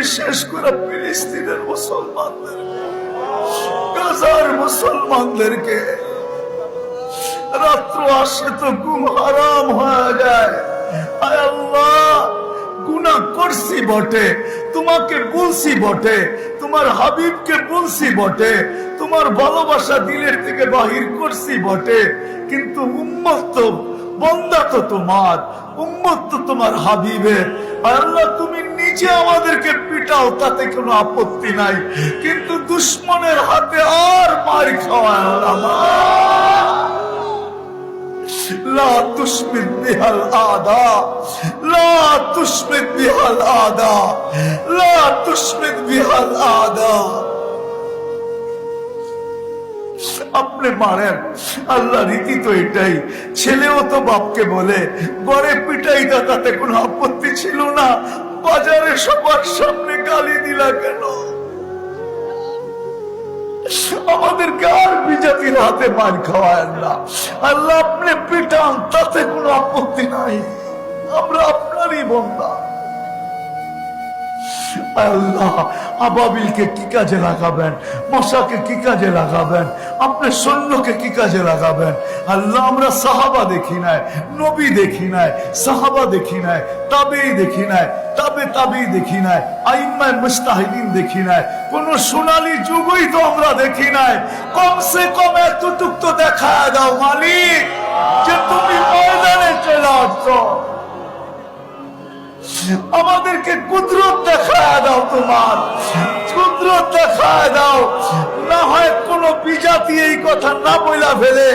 বিশেষ করে ফিলিস্তিনের মুসলমানদের, গাজার মুসলমানদেরকে রাত্র আসে তো ঘুম হারাম হয়ে যায়। আয় আল্লাহ, গুনাহ করছি বটে, তোমাকে বলছি বটে, তোমার হাবিবকে বলছি বটে, তোমার ভালোবাসা দিলের থেকে বাহির করছি বটে, কিন্তু উম্মত তো, বন্দা তো তোমার, উম্মত তো তোমার হাবিবের। আল্লাহ, তুমি নিজে আমাদেরকে পিটাও, তাতে কোনো আপত্তি নাই, কিন্তু দুশ্মনের হাতে আর মার খাওয়া আল্লাহ। লা তুশমিত বিহাল আদা, লা তুশমিত বিহাল আদা, লা তুশমিত বিহাল আদা। আপনি মারেন, আল্লাহ রীতি তো এটাই। ছেলেও তো বাপকে বলে, গড়ে পিটাই দা, তাতে কোনো আপত্তি ছিল না, বাজারে সবার সামনে গালি দিলা কেন? আমাদেরকে আর বিজাতির হাতে মার খাওয়ায় না। আল্লাহ, আপনি পিটান, তাতে কোনো আপত্তি নাই, আমরা আপনারই বন্দা। আল্লাহ, আবাবিলকে কি কাজে লাগাবেন, মশাকে কি কাজে লাগাবেন, আপনার সৈন্যকে কি কাজে লাগাবেন? আল্লাহ, আমরা সাহাবা দেখি নাই, নবী দেখি নাই, সাহাবা দেখি নাই, তাবেই দেখি নাই, তাবেই দেখি নাই, আইম্মায়ে মুজতাহিদিন দেখি নাই, কোন সোনালী যুগই তো আমরা দেখি নাই। কমসে কম এতটুক তো দেখা দাও মালিক, যে তুমি ময়দানে চলে আসছো, আমাদেরকে কুদরত দেখায় দাও, তোমার কুদরত দেখায় দাও। না হয় কোন বিজাতি এই কথা না বইলা ফেলে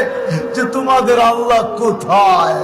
যে তোমাদের আল্লাহ কোথায়।